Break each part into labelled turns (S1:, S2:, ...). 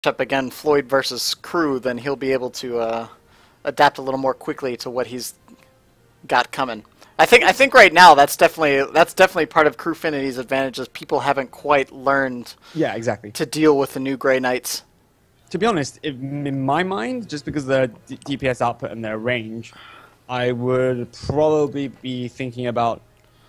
S1: up again, Floid versus Crew, then he'll be able to adapt a little more quickly to what he's got coming. I think right now that's definitely part of Crewfinity's advantage is people haven't quite learned to deal with the new Grey Knights.
S2: To be honest, in my mind, just because of their DPS output and their range, I would probably be thinking about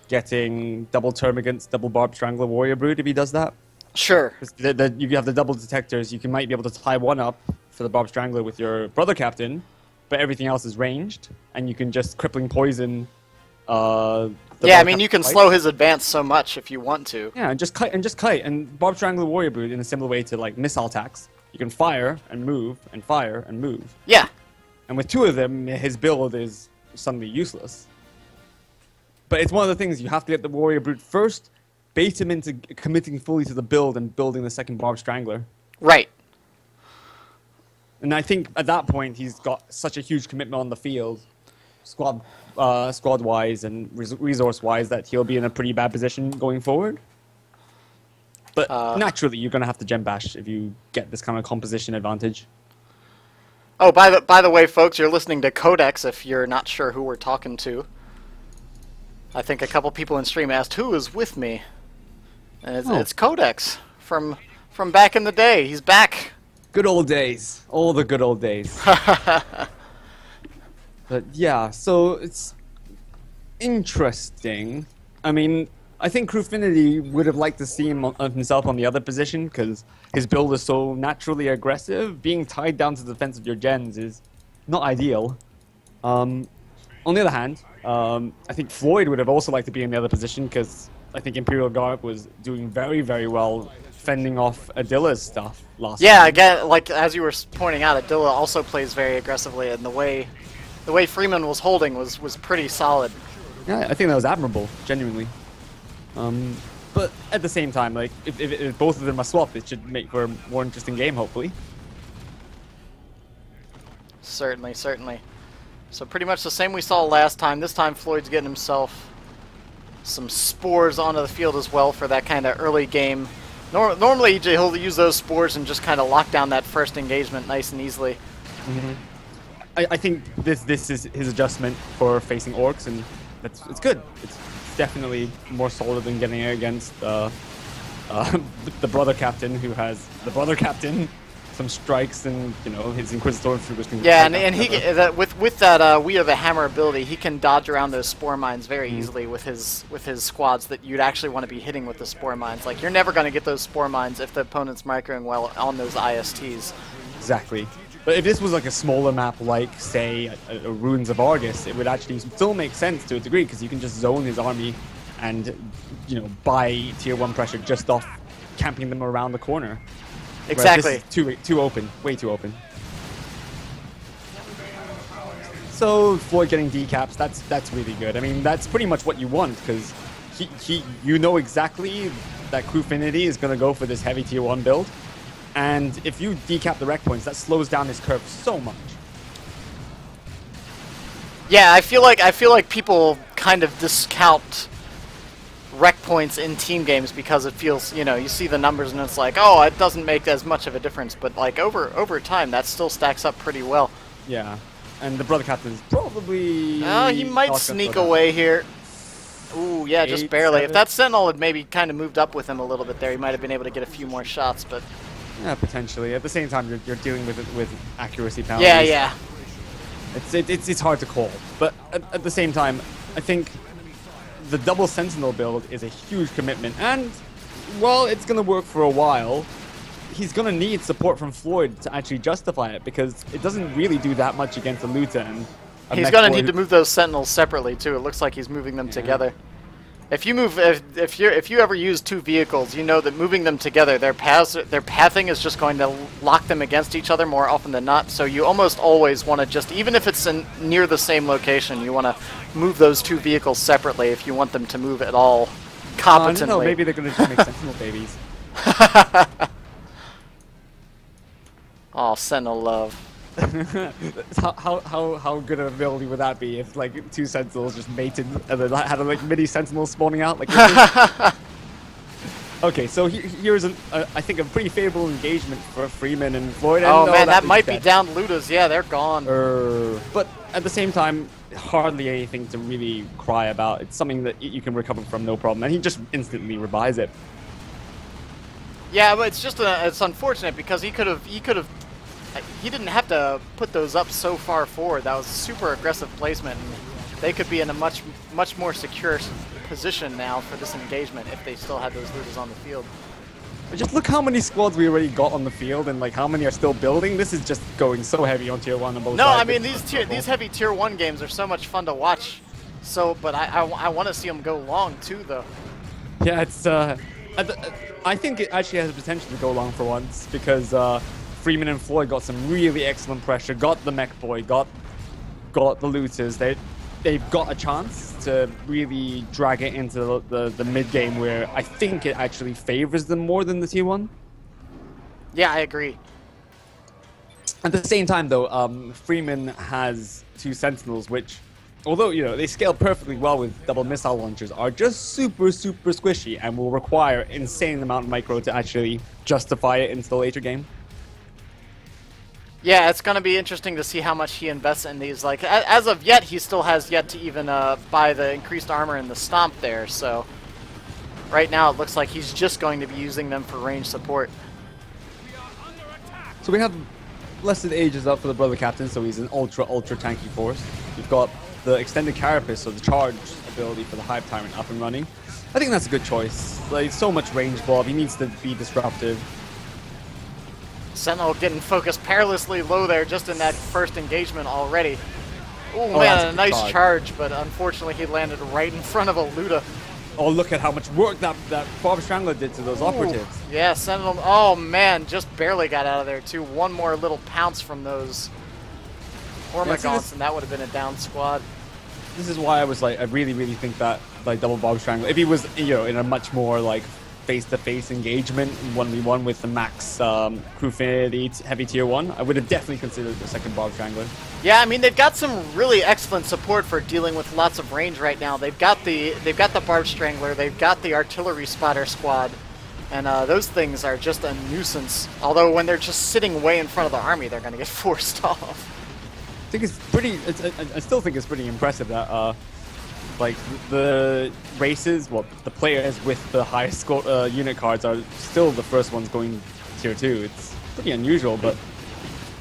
S2: getting double Termagants, double Barb Strangler Warrior Brood if he does that.
S1: Sure.
S2: You have the double detectors, you might be able to tie one up for the Barb Strangler with your brother captain, but everything else is ranged, and you can just crippling poison.
S1: Yeah, I mean you can slow his advance so much if you want to.
S2: Yeah, and just kite, and Barb Strangler Warrior Brood in a similar way to like missile attacks. You can fire and move and fire and move.
S1: Yeah.
S2: And with two of them, his build is suddenly useless. But it's one of the things you have to get the Warrior Brood first, bait him into committing fully to the build and building the second Barb Strangler.
S1: Right.
S2: And I think at that point he's got such a huge commitment on the field, squad-wise and resource-wise, that he'll be in a pretty bad position going forward. But naturally, you're going to have to gem bash if you get this kind of composition advantage.
S1: Oh, by the way, folks, you're listening to Codex. If you're not sure who we're talking to, I think a couple people in stream asked who is with me, and it's Codex from back in the day. He's back.
S2: Good old days, all the good old days. But yeah, so it's interesting. I mean, I think Crewfinity would have liked to see himself on the other position because his build is so naturally aggressive. Being tied down to the defense of your gens is not ideal. On the other hand, I think Floyd would have also liked to be in the other position because I think Imperial Guard was doing very, very well fending off Adila's stuff last time.
S1: Yeah, again, like as you were pointing out, Adila also plays very aggressively, and the way Freeman was holding was pretty solid.
S2: Yeah, I think that was admirable, genuinely. But at the same time, like if both of them are swapped, it should make for a more interesting game, hopefully.
S1: Certainly, certainly. So pretty much the same we saw last time. This time Floyd's getting himself some spores onto the field as well for that kind of early game. Normally he'll use those spores and just kind of lock down that first engagement nice and easily.
S2: Mm-hmm. I think this is his adjustment for facing orcs, and it's good. It's definitely more solid than getting it against the brother captain, who has the brother captain, some strikes, and his Inquisitor Troopers can.
S1: Yeah, and he with that We Are the Hammer ability, he can dodge around those spore mines very easily with his squads that you'd actually want to be hitting with the spore mines. Like you're never going to get those spore mines if the opponent's microing well on those ISTs.
S2: Exactly. But if this was like a smaller map, like say a Ruins of Argus, it would actually still make sense to a degree because you can just zone his army and buy tier 1 pressure just off camping them around the corner.
S1: Exactly.
S2: This is too open, way too open. So Floyd getting decaps, that's really good. I mean, that's pretty much what you want because you know exactly that Crewfinity is going to go for this heavy tier 1 build. And if you decap the rec points, that slows down his curve so much.
S1: Yeah, I feel like people kind of discount rec points in team games because it feels, you see the numbers and it's like, oh, it doesn't make as much of a difference. But like over time, that still stacks up pretty well.
S2: Yeah, and the brother captain is probably.
S1: He might sneak away here. Ooh, yeah, just barely.
S2: 7.
S1: If that Sentinel had maybe kind of moved up with him a little bit there, he might have been able to get a few more shots. But
S2: yeah, potentially. At the same time, you're dealing with accuracy penalties.
S1: Yeah, yeah.
S2: It's hard to call, but at the same time, I think the double Sentinel build is a huge commitment, and while it's going to work for a while, he's going to need support from Floyd to actually justify it because it doesn't really do that much against a Luta. And
S1: he's going to need to move those Sentinels separately too. It looks like he's moving them together. If you ever use two vehicles, you know that moving them together, their pathing is just going to lock them against each other more often than not. So you almost always want to just, even if it's near the same location, you want to move those two vehicles separately if you want them to move at all competently.
S2: No, maybe they're going to make Sentinel babies.
S1: Oh, Sentinel love.
S2: How good of ability would that be if like two Sentinels just mated and then had a like mini Sentinel spawning out like Okay, so here's I think a pretty favorable engagement for Freeman and Floyd.
S1: Oh
S2: And,
S1: man, that
S2: is
S1: might be
S2: dead.
S1: down Ludas. Yeah, they're gone.
S2: But at the same time, hardly anything to really cry about. It's something that you can recover from, no problem. And he just instantly rebuys it.
S1: Yeah, but it's just it's unfortunate because he didn't have to put those up so far forward. That was super aggressive placement. And they could be in a much more secure position now for this engagement if they still had those Ludas on the field.
S2: Just look how many squads we already got on the field and like how many are still building. This is just going so heavy on tier 1 on both
S1: No,
S2: sides.
S1: I mean these heavy tier 1 games are so much fun to watch. So, but I want to see them go long too, though.
S2: Yeah, it's I think it actually has the potential to go long for once because Freeman and Floyd got some really excellent pressure, got the mech boy, got the looters. They've got a chance to really drag it into the mid game where I think it actually favors them more than the tier 1.
S1: Yeah, I agree.
S2: At the same time, though, Freeman has 2 Sentinels, which, although, you know, they scale perfectly well with double missile launchers, are just super squishy and will require insane amount of micro to actually justify it into the later game.
S1: Yeah, it's going to be interesting to see how much he invests in these. Like, as of yet, he still has yet to even buy the increased armor and the stomp there, so right now it looks like he's just going to be using them for range support.
S2: So we have Blessed Ages up for the Brother Captain, so he's an ultra tanky force. We've got the extended carapace, so the charge ability for the Hive Tyrant up and running. I think that's a good choice. Like, so much range Bob, he needs to be disruptive.
S1: Sentinel getting focused perilously low there just in that first engagement already. Ooh,
S2: Oh,
S1: man, a nice
S2: charge.
S1: charge, but unfortunately he landed right in front of a Luda.
S2: Oh, look at how much work that Bob Strangler did to those operatives.
S1: Yeah, Sentinel, oh man, just barely got out of there too. One more little pounce from those Hormagaunts and that would have been a down squad.
S2: This is why I was like, I really think that like double Bob Strangler, if he was, you know, in a much more like face-to-face engagement 1v1 with the max QuarterFinal heavy tier 1, I would have definitely considered the second Bob Strangler.
S1: Yeah, I mean they've got some really excellent support for dealing with lots of range right now. They've got the Barb Strangler, they've got the Artillery Spotter squad, and those things are just a nuisance. Although when they're just sitting way in front of the army, they're going to get forced off.
S2: I think it's pretty. I still think it's pretty impressive that like the races, well, the players with the highest score, unit cards are still the first ones going tier 2. It's pretty unusual, but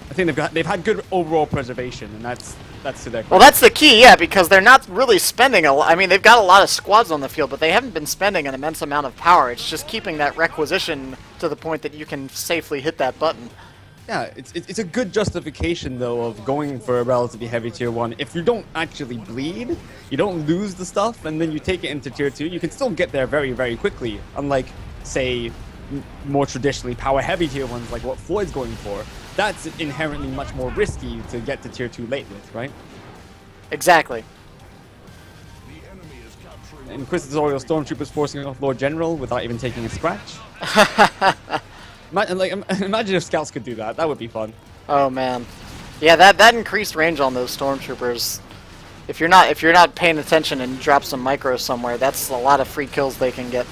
S2: I think they've had good overall preservation, and that's to their credit.
S1: Well, that's the key, yeah, because they're not really spending a lot. I mean, they've got a lot of squads on the field, but they haven't been spending an immense amount of power. It's just keeping that requisition to the point that you can safely hit that button.
S2: Yeah, it's a good justification, though, of going for a relatively heavy tier 1. If you don't actually bleed, you don't lose the stuff, and then you take it into tier 2, you can still get there very quickly. Unlike, say, more traditionally power-heavy tier 1s like what Floyd's going for. That's inherently much more risky to get to tier 2 late with, right?
S1: Exactly.
S2: Inquisitorial Stormtroopers forcing off Lord General without even taking a scratch. Imagine if scouts could do that. That would be fun.
S1: Oh man, yeah, that increased range on those stormtroopers. If you're not paying attention and you drop some micro somewhere, that's a lot of free kills they can get.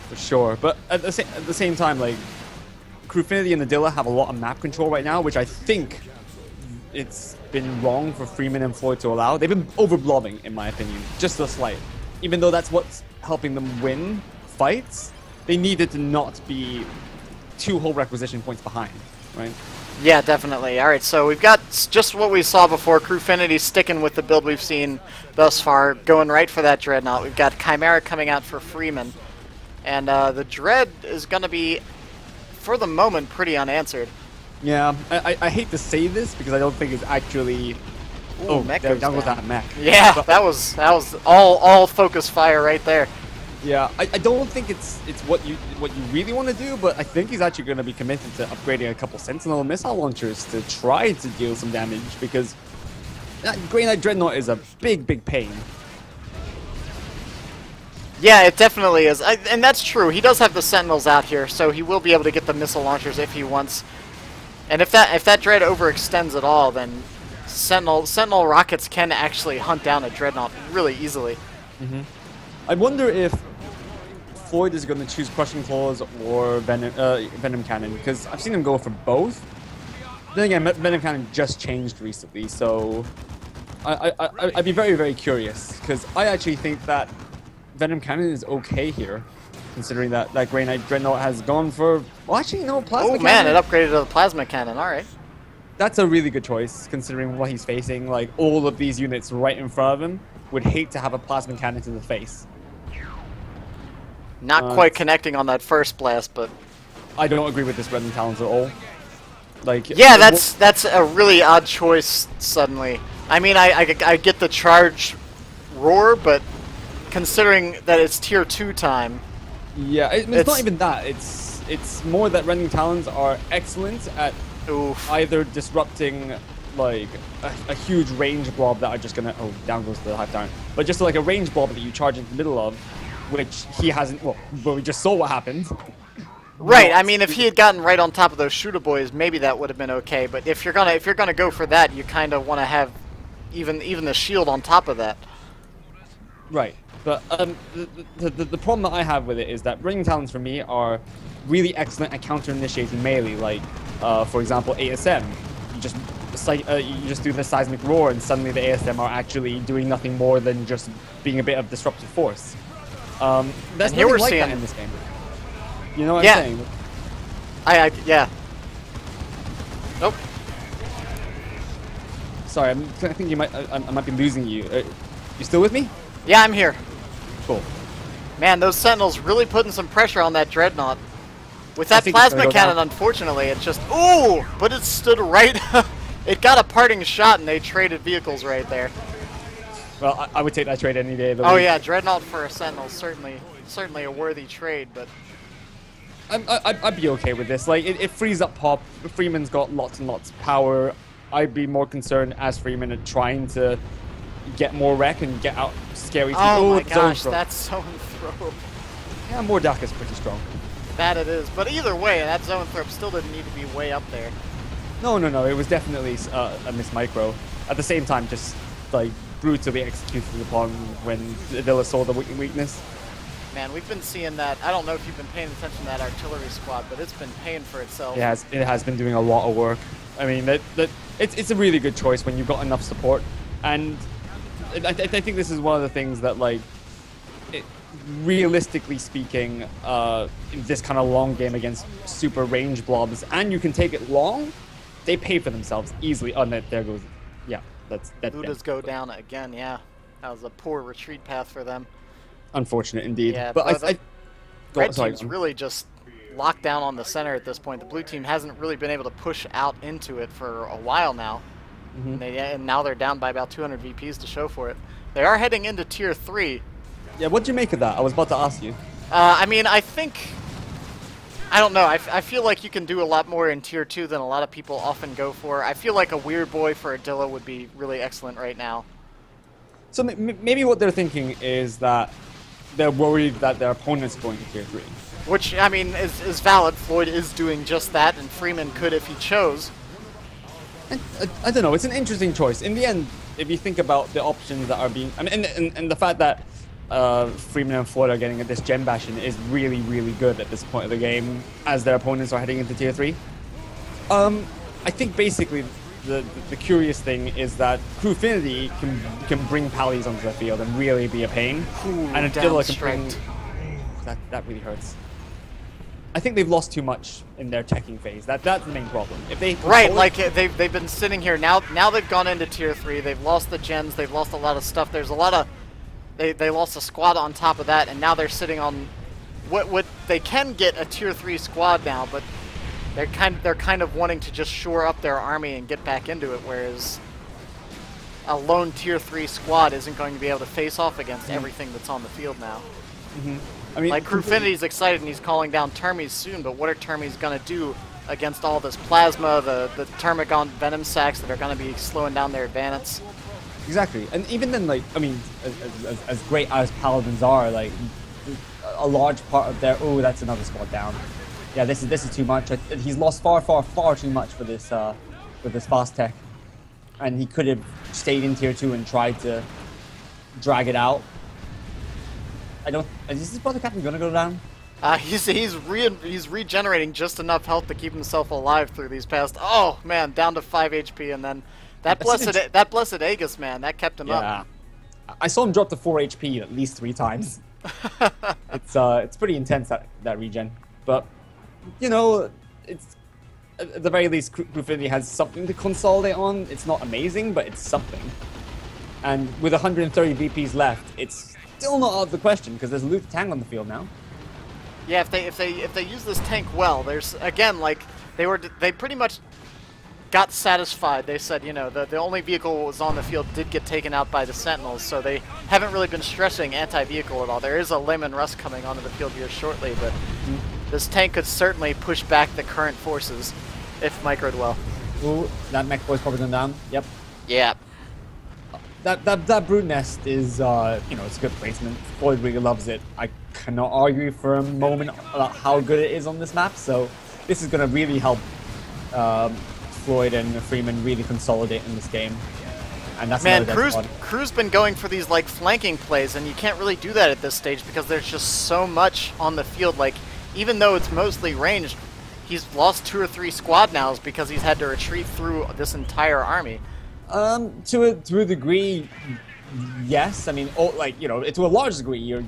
S2: For sure, but at the same time, like QuarterFinal and Adila have a lot of map control right now, which I think it's been wrong for Freeman and Floyd to allow. They've been overblobbing, in my opinion, just a slight. Even though that's what's helping them win fights, they needed to not be 2 whole requisition points behind, right?
S1: Yeah, definitely. All right, so we've got just what we saw before. QuarterFinal sticking with the build we've seen thus far, going right for that Dreadnought. We've got Chimera coming out for Freeman. And the Dread is going to be, for the moment, pretty unanswered.
S2: Yeah, I hate to say this because I don't think it's actually...
S1: Ooh,
S2: oh,
S1: mech
S2: down
S1: goes
S2: goes
S1: down.
S2: that mech.
S1: Yeah,
S2: But-
S1: that was all focus fire right there.
S2: Yeah, I don't think it's what you really want to do, but I think he's actually going to be committed to upgrading a couple Sentinel missile launchers to try to deal some damage, because that Grey Knight Dreadnought is a big pain.
S1: Yeah, it definitely is, and that's true. He does have the Sentinels out here, so he will be able to get the missile launchers if he wants. And if that Dread overextends at all, then Sentinel rockets can actually hunt down a Dreadnought really easily.
S2: I wonder if Floid is going to choose Crushing Claws or Venom Cannon, because I've seen him go for both. Then again, Venom Cannon just changed recently, so I'd be very, very curious, because I actually think that Venom Cannon is okay here, considering that Grey Knight Dreadnought has gone for... Well, actually, no, Plasma Cannon.
S1: Oh man, it upgraded to the Plasma Cannon, alright.
S2: That's a really good choice, considering what he's facing. Like, all of these units right in front of him would hate to have a Plasma Cannon to the face.
S1: Not quite connecting on that first blast, but...
S2: I don't agree with this Red and Talons at all. Like...
S1: Yeah, that's a really odd choice, suddenly. I mean, I get the charge roar, but considering that it's tier 2 time...
S2: Yeah, it's not even that. It's more that Rending Talons are excellent at either disrupting like a huge range blob that are just gonna down goes the Hive Tyrant, but just like a range blob that you charge into the middle of, which he hasn't. Well, but we just saw what happened.
S1: Right. I mean, if he had gotten right on top of those shooter boys, maybe that would have been okay. But if you're gonna go for that, you kind of want to have even the shield on top of that. Right.
S2: But the problem that I have with it is that Rending Talons for me are really excellent at counter-initiating melee. Like, for example, ASM. You just do the seismic roar, and suddenly the ASM are actually doing nothing more than just being a bit of disruptive force. That's nothing like that in this game. You know what I'm saying?
S1: Yeah. Nope.
S2: Sorry, I think I might be losing you. You still with me?
S1: Yeah, I'm here.
S2: Cool.
S1: Man, those Sentinels really putting some pressure on that Dreadnought. With that Plasma Cannon, unfortunately, it just... Ooh! But it stood right... It got a parting shot, and they traded vehicles right there.
S2: Well, I would take that trade any day of the
S1: week.
S2: Oh,
S1: yeah, Dreadnought for a Sentinel, certainly a worthy trade, but...
S2: I'd be okay with this. Like, it frees up Pop. Freeman's got lots and lots of power. I'd be more concerned as Freeman at trying to get more wreck and get out scary people.
S1: Oh my gosh, that's Zone Throw.
S2: Yeah, more Dak is pretty strong.
S1: That it is, but either way, that Zone Throw still didn't need to be way up there.
S2: No, it was definitely a miss micro. At the same time, just like brutally executed upon when Adila saw the weakness.
S1: Man, we've been seeing that. I don't know if you've been paying attention to that artillery squad, but it's been paying for itself.
S2: It has been doing a lot of work. I mean, it's a really good choice when you've got enough support, and I think this is one of the things that, like, realistically speaking, in this kind of long game against super range blobs, and you can take it long, they pay for themselves easily. Oh, there goes, yeah, that's
S1: Buddhas go down again. Yeah, that was a poor retreat path for them.
S2: Unfortunate indeed.
S1: Yeah,
S2: but
S1: the red team's really just locked down on the center at this point. The blue team hasn't really been able to push out into it for a while now. And now they're down by about 200 VPs to show for it. They are heading into tier 3.
S2: Yeah, what do you make of that? I was about to ask you.
S1: I mean, I don't know. I feel like you can do a lot more in tier 2 than a lot of people often go for. I feel like a Weird Boy for Adila would be really excellent right now.
S2: So maybe what they're thinking is that they're worried that their opponent's going to tier 3.
S1: Which, I mean, is valid. Floyd is doing just that, and Freeman could if he chose.
S2: I don't know. It's an interesting choice. In the end, if you think about the options that are being... I mean, and the fact that Freeman and Floyd are getting this gem bashing is really, really good at this point of the game as their opponents are heading into tier 3. I think basically the curious thing is that QuarterFinal can bring Pallies onto the field and really be a pain.
S1: Ooh,
S2: and Adila can bring... That really hurts. I think they've lost too much in their teching phase. That's the main problem. If they
S1: like they've been sitting here now they've gone into tier 3. They've lost the gens. They've lost a lot of stuff. There's a lot of they lost a squad on top of that, and now they're sitting on what they can get a tier 3 squad now, but they're kind of wanting to just shore up their army and get back into it, whereas a lone tier 3 squad isn't going to be able to face off against everything that's on the field now. I mean, like, QuarterFinal's excited and he's calling down Termies soon, but what are Termies going to do against all this plasma, the Termagon Venom sacks that are going to be slowing down their advance?
S2: Exactly, and even then, like, I mean, as great as Paladins are, like, a large part of their... Oh, that's another squad down. Yeah, this is too much. He's lost far too much for this fast tech, and he could have stayed in tier 2 and tried to drag it out. I don't. Is this brother captain gonna go down?
S1: He's regenerating just enough health to keep himself alive through these past. Oh man, down to 5 HP, and then that blessed Aegis, man, that kept him up.
S2: I saw him drop to 4 HP at least 3 times. It's pretty intense, that regen. But you know, it's at the very least QuarterFinal has something to consolidate on. It's not amazing, but it's something. And with 130 VPs left, it's still not out of the question because there's loot tank on the field now.
S1: Yeah, if they use this tank well, there's again like they pretty much got satisfied. They said, you know, the only vehicle that was on the field did get taken out by the Sentinels, so they haven't really been stressing anti-vehicle at all. There is a Lehman Russ coming onto the field here shortly, but this tank could certainly push back the current forces if microed well.
S2: Ooh, that mech boy's probably going down. Yep.
S1: Yeah.
S2: That brood nest is, you know, it's a good placement. Floid really loves it. I cannot argue for a moment about how good it is on this map, so this is going to really help Floyd and Freeman really consolidate in this game. And that's
S1: man, Crew's been going for these like flanking plays, and you can't really do that at this stage because there's just so much on the field. Like, even though it's mostly ranged, he's lost 2 or 3 squad nows because he's had to retreat through this entire army.
S2: To a degree, yes. I mean, like, you know, to a large degree,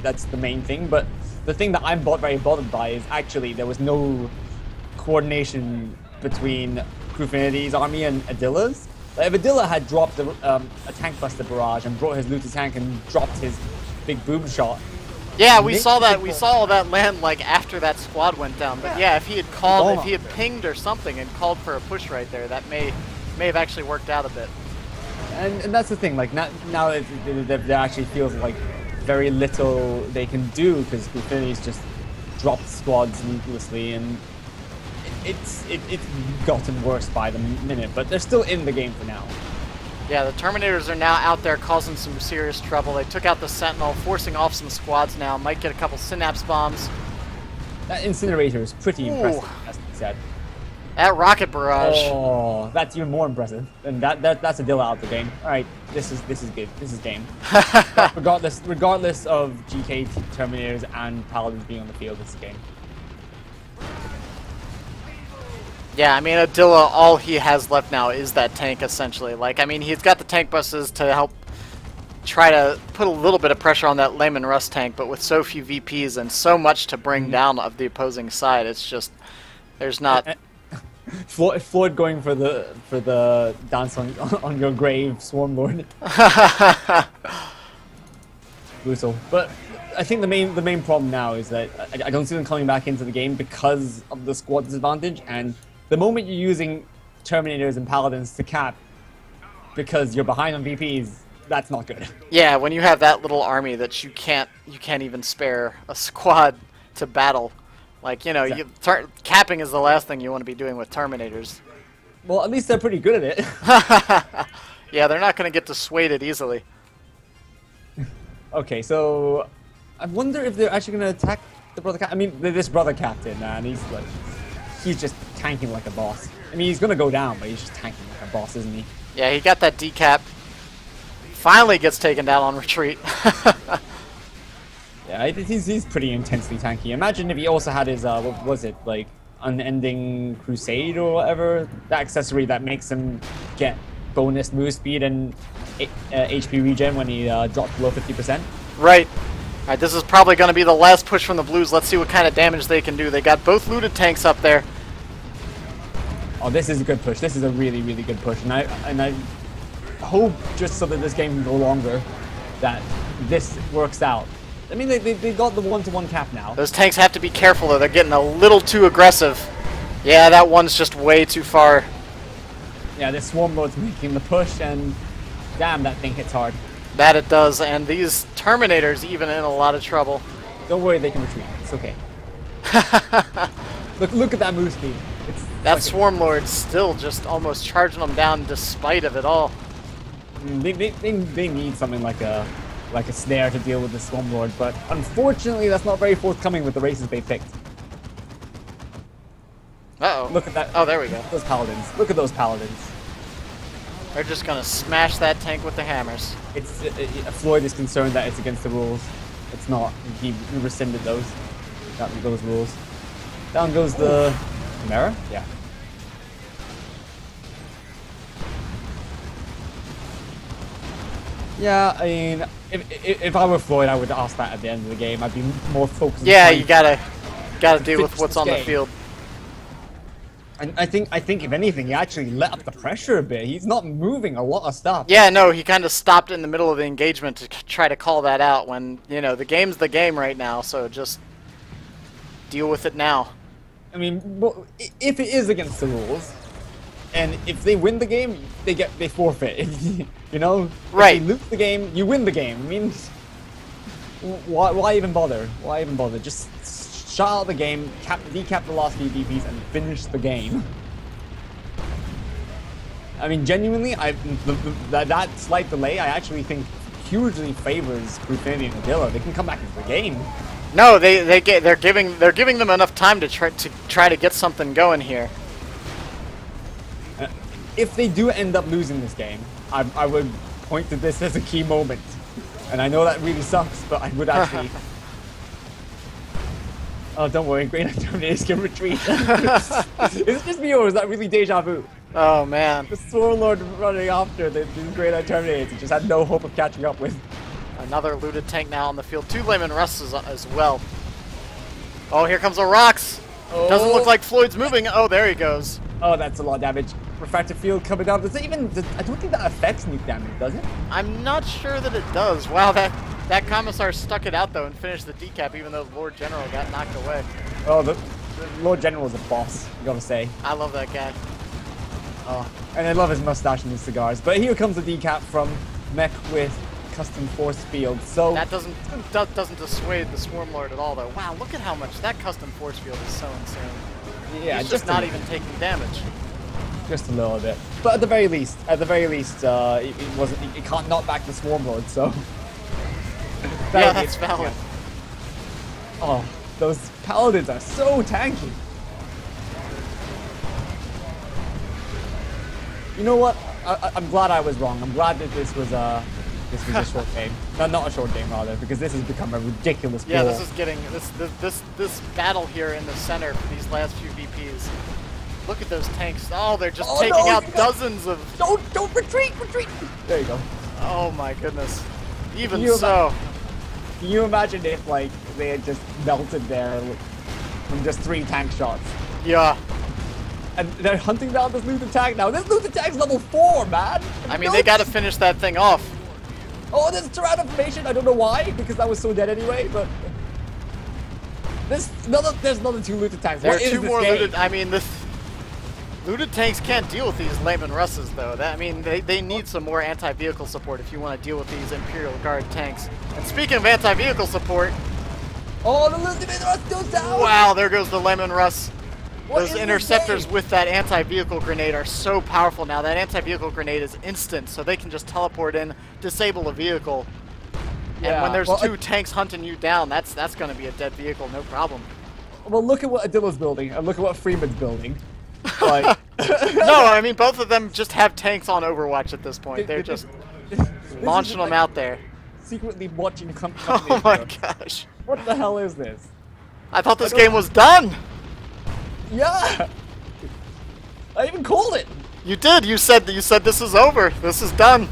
S2: that's the main thing. But the thing that I'm very bothered by is actually there was no coordination between QuarterFinal's army and Adila's. Like, if Adila had dropped a tank buster barrage and brought his looter tank and dropped his big boom shot.
S1: Yeah, we saw that. We saw all that land like after that squad went down. But yeah, if he had called, if he had pinged or something and called for a push right there, that may have actually worked out a bit.
S2: And that's the thing. Like now there actually feels like very little they can do because QuarterFinal's just dropped squads needlessly, and it's gotten worse by the minute. But they're still in the game for now.
S1: Yeah, the Terminators are now out there causing some serious trouble. They took out the Sentinel, forcing off some squads now. Might get a couple Synapse bombs.
S2: That Incinerator is pretty impressive, as we said.
S1: That Rocket Barrage.
S2: Oh, that's even more impressive. And that's Adila out the game. All right, this is good. This is game. regardless of GK Terminators and Paladins being on the field, this is game.
S1: Yeah, I mean, Adila, all he has left now is that tank, essentially. Like, I mean, he's got the tank buses to help try to put a little bit of pressure on that Lehman Russ tank, but with so few VPs and so much to bring down of the opposing side, it's just, there's not...
S2: Floyd going for the dance on your grave, Swarm Lord. Brutal. But I think the main problem now is that I don't see them coming back into the game because of the squad disadvantage, and the moment you're using Terminators and Paladins to cap because you're behind on VPs, that's not good.
S1: Yeah, when you have that little army that you can't even spare a squad to battle. Like, you know, exactly. Capping is the last thing you want to be doing with Terminators.
S2: Well, at least they're pretty good at it.
S1: Yeah, they're not going to get dissuaded easily.
S2: Okay, so I wonder if they're actually going to attack the brother captain. I mean, this brother captain, man, he's just tanking like a boss. I mean, he's going to go down, but he's just tanking like a boss, isn't he?
S1: Yeah, he got that decap. Finally gets taken down on retreat.
S2: Yeah, he's pretty intensely tanky. Imagine if he also had his, what was it, like, Unending Crusade or whatever? That accessory that makes him get bonus move speed and HP regen when he drops below 50%.
S1: Right. Alright, this is probably going to be the last push from the Blues. Let's see what kind of damage they can do. They got both looted tanks up there.
S2: Oh, this is a good push. This is a really, really good push. And I hope, just so that this game can go longer, that this works out. I mean, they got the one-to-one cap now. Those
S1: tanks have to be careful, though. They're getting a little too aggressive. Yeah, that one's just way too far.
S2: Yeah, this Swarm Lord's making the push, and damn, that thing hits hard.
S1: That it does, and these Terminators even in a lot of trouble.
S2: Don't worry, they can retreat. It's okay. look at that move speed.
S1: That like Swarm Lord's still just almost charging them down despite of it all.
S2: They need something like a snare to deal with the Swarm Lord, but unfortunately that's not very forthcoming with the races they picked.
S1: Uh-oh.
S2: Look at that.
S1: Oh, there we go.
S2: Those Paladins. Look at those Paladins.
S1: They're just gonna smash that tank with the hammers.
S2: Floyd is concerned that it's against the rules. it's not. He rescinded those rules. Down goes the Chimera? Yeah. Yeah, I mean, if I were Floyd, I would ask that at the end of the game. I'd be more focused.
S1: Yeah, you gotta deal with what's on the field.
S2: And I think if anything, he actually let up the pressure a bit. He's not moving a lot of stuff.
S1: Yeah, no, he kind of stopped in the middle of the engagement to try to call that out when, you know, the game's the game right now, so just deal with it now.
S2: I mean, well, if it is against the rules, and if they win the game, they forfeit. You know?
S1: Right.
S2: If they lose the game, you win the game. I mean, why even bother? Why even bother? Just shut out the game, decap the last few DPs, and finish the game. I mean, genuinely, that slight delay, I actually think hugely favors QuarterFinal and Adila. They can come back into the game.
S1: No, they're giving them enough time to try to get something going here.
S2: If they do end up losing this game, I would point to this as a key moment. And I know that really sucks, but I would actually... Oh, don't worry, Great Terminators can retreat. Is it just me, or is that really deja vu?
S1: Oh, man.
S2: The Swarm Lord running after these Great Terminators, he just had no hope of catching up with.
S1: Another looted tank now on the field. 2 Layman Rusts as well. Oh, here comes the rocks. Oh. Doesn't look like Floyd's moving. Oh, there he goes.
S2: Oh, that's a lot of damage. Refractive field coming down. Does it even... I don't think that affects nuke damage, does it?
S1: I'm not sure that it does. Wow, that Commissar stuck it out, though, and finished the decap, even though the Lord General got knocked away.
S2: Oh, the Lord General is a boss, you gotta say.
S1: I love that guy.
S2: Oh, and I love his mustache and his cigars. But here comes the decap from Mech with custom force field. So
S1: that doesn't dissuade the Swarm Lord at all, though. Wow, look at how much that custom force field is so insane.
S2: Yeah,
S1: he's just not even taking damage.
S2: Just a little bit, but at the very least, it can't knock back the Swarm Lord. So
S1: yeah, that's valid.
S2: Oh, those paladins are so tanky. You know what? I'm glad I was wrong. I'm glad that this was a short game. No, not a short game rather, because this has become a ridiculous
S1: Yeah,
S2: brawl.
S1: this is getting this battle here in the center for these last few VPs. Look at those tanks. Oh, they're just taking out dozens of...
S2: Don't retreat! There you go.
S1: Oh my goodness. Even so.
S2: Can you imagine if, like, they had just melted there from just 3 tank shots?
S1: Yeah.
S2: And they're hunting down this looted tank now. This looted tank's level 4, man!
S1: I mean, they gotta finish that thing off.
S2: Oh, there's Tyranno formation. I don't know why, because that was so dead anyway, but... There's another 2 looted tanks.
S1: There are 2 more looted... I mean, looted tanks can't deal with these Layman Russes, though. I mean, they need some more anti-vehicle support if you want to deal with these Imperial Guard tanks. And speaking of anti-vehicle support...
S2: Oh, the looted Russ goes down!
S1: Wow, there goes the Layman Russ. Those interceptors with that anti-vehicle grenade are so powerful now. That anti-vehicle grenade is instant, so they can just teleport in, disable a vehicle. Yeah, and when there's 2 tanks hunting you down, that's going to be a dead vehicle, no problem.
S2: Well, look at what Adila's building, and look at what Freeman's building. Like...
S1: No, I mean, both of them just have tanks on Overwatch at this point. They're just launching them out there.
S2: Secretly watching company.
S1: Oh my gosh.
S2: What the hell is this?
S1: I thought this game was done!
S2: Yeah! I even called it!
S1: You did! You said this is over. This is done.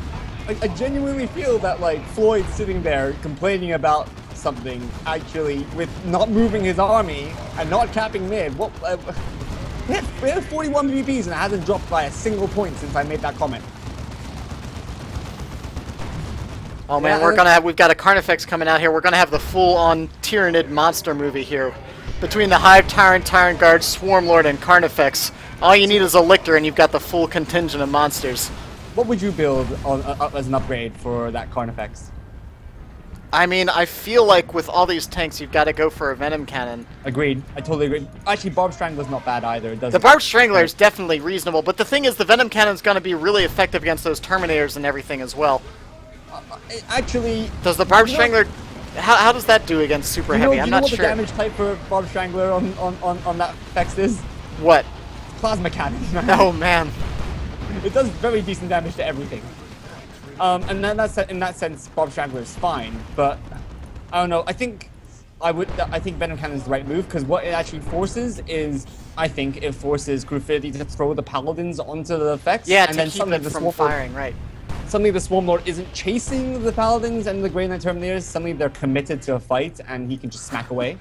S2: I genuinely feel that, like, Floyd sitting there complaining about something, actually, with not moving his army and not capping mid. What? We had 41 VPs and it hasn't dropped by a single point since I made that comment.
S1: Oh man, we've got a Carnifex coming out here. We're gonna have the full-on Tyrannid monster movie here. Between the Hive, Tyrant Guard, Swarm Lord, and Carnifex. All you need is a Lictor and you've got the full contingent of monsters.
S2: What would you build on, as an upgrade for that Carnifex?
S1: I mean, I feel like with all these tanks, you've got to go for a Venom Cannon.
S2: Agreed. I totally agree. Actually, Barb Strangler's not bad either.
S1: The Barb Strangler is definitely reasonable, but the thing is, the Venom Cannon's going to be really effective against those Terminators and everything as well.
S2: Actually...
S1: Does the Barb Strangler... How does that do against Super Heavy? I'm not sure.
S2: Do you know what the damage type for Barb Strangler on that Vex is?
S1: What?
S2: Plasma Cannon.
S1: Oh, man.
S2: It does very decent damage to everything. And then in that sense, Barb Strangler is fine, but I don't know. I think Venom Cannon is the right move because what it actually forces is, I think it forces Crewfinity to throw the Paladins onto the effects.
S1: Yeah,
S2: and
S1: to
S2: then
S1: keep it from firing, right.
S2: Suddenly the Swarm Lord isn't chasing the Paladins and the Grey Knight Terminators. Suddenly they're committed to a fight and he can just smack away.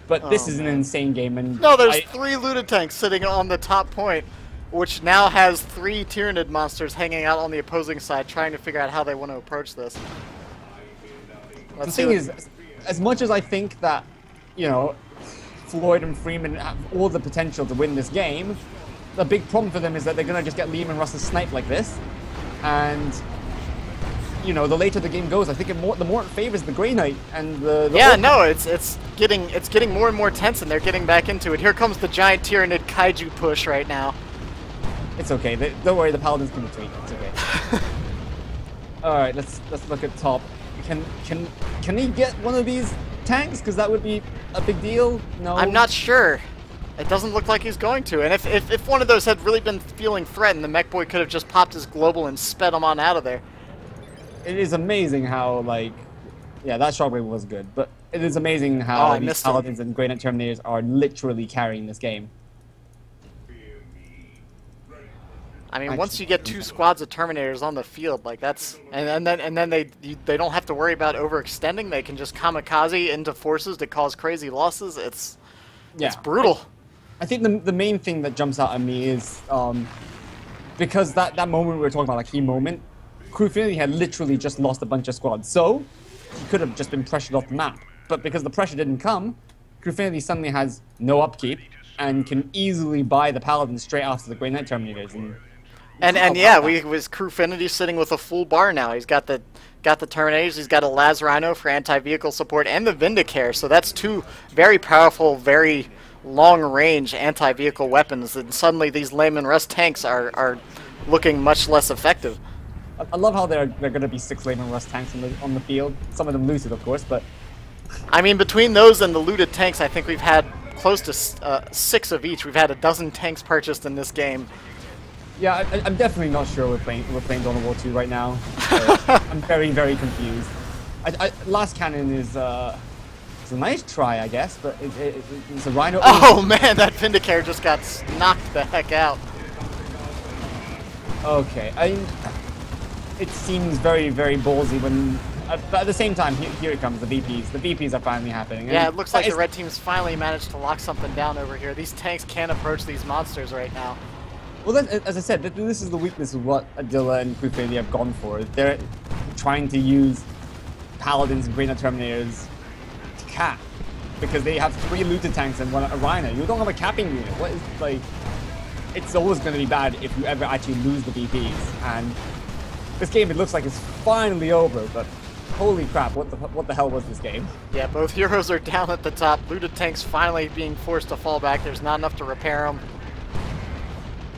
S2: But this is an insane game. And
S1: no, there's 3 looted tanks sitting on the top point, which now has 3 Tyranid monsters hanging out on the opposing side, trying to figure out how they want to approach this.
S2: The thing is, as much as I think that, you know, Floyd and Freeman have all the potential to win this game, the big problem for them is that they're going to just get Liam and Russell sniped like this. And, you know, the later the game goes, I think the more it favors the Grey Knight and the
S1: yeah, no, it's getting more and more tense, and they're getting back into it. Here comes the giant Tyranid Kaiju push right now.
S2: It's okay. Don't worry, the Paladins can retreat. It's okay. All right, let's look at top. Can he get one of these tanks? Because that would be a big deal. No,
S1: I'm not sure. It doesn't look like he's going to. And if one of those had really been feeling threatened, the Mech Boy could have just popped his global and sped him on out of there.
S2: It is amazing how, like, yeah, that Shockwave was good, but it is amazing how these Paladins and Grey Knight Terminators are literally carrying this game.
S1: I mean, once you get 2 squads of Terminators on the field, like that's, and then they don't have to worry about overextending. They can just kamikaze into forces to cause crazy losses. It's brutal.
S2: I think the main thing that jumps out at me is because that moment we were talking about, like key moment, Crewfinity had literally just lost a bunch of squads, so he could have just been pressured off the map. But because the pressure didn't come, Crewfinity suddenly has no upkeep and can easily buy the Paladins straight after the Grey Knight Terminators. And
S1: yeah, with Crewfinity sitting with a full bar now. He's got the Terminators, he's got a Las Rhino for anti-vehicle support, and the Vindicare. So that's 2 very powerful, very long-range anti-vehicle weapons. And suddenly these Layman Russ tanks are looking much less effective.
S2: I love how they're going to be 6 Layman Russ tanks on the field. Some of them looted, of course, but
S1: I mean, between those and the looted tanks, I think we've had close to 6 of each. We've had a dozen tanks purchased in this game.
S2: Yeah, I'm definitely not sure we're playing Dawn of War 2 right now. I'm very, very confused. Last Cannon is it's a nice try, I guess, but it's a Rhino.
S1: Oh man, that Vindicare just got knocked the heck out.
S2: Okay, it seems very, very ballsy when. But at the same time, here it comes, the VPs. The VPs are finally happening.
S1: Yeah, it looks like the red team's finally managed to lock something down over here. These tanks can't approach these monsters right now.
S2: Well, as I said, this is the weakness of what Adila and Crewfinity have gone for. They're trying to use Paladins and Grey Knight Terminators to cap, because they have 3 looted tanks and 1 a Rhino. You don't have a capping unit. What is, like, it's always going to be bad if you ever actually lose the VPs. And this game, it looks like it's finally over, but holy crap, what the hell was this game?
S1: Yeah, both heroes are down at the top. Looted tanks finally being forced to fall back. There's not enough to repair them.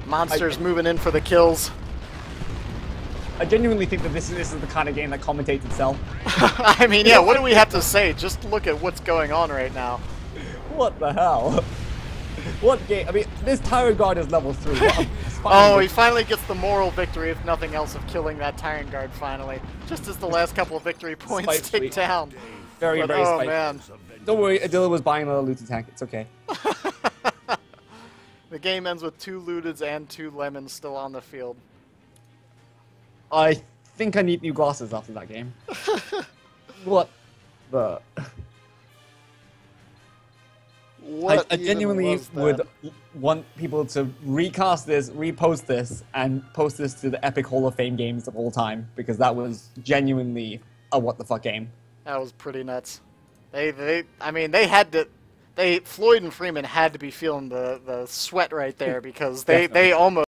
S1: Monsters moving in for the kills.
S2: I genuinely think that this is the kind of game that commentates itself.
S1: I mean, yeah, what do we have to say? Just look at what's going on right now.
S2: What the hell? What game? I mean, this Tyrant Guard is level 3.
S1: Oh, he finally gets the moral victory, if nothing else, of killing that Tyrant Guard finally. Just as the last couple of victory points tick down.
S2: Very, very
S1: oh, man.
S2: Don't worry, Adila was buying a looted tank. It's okay.
S1: The game ends with 2 looteds and 2 lemons still on the field.
S2: I think I need new glasses after that game. What the... I genuinely would want people to recast this, repost this, and post this to the epic Hall of Fame games of all time, because that was genuinely a what the fuck game.
S1: That was pretty nuts. I mean, they had to... Floyd and Freeman had to be feeling the sweat right there, because they almost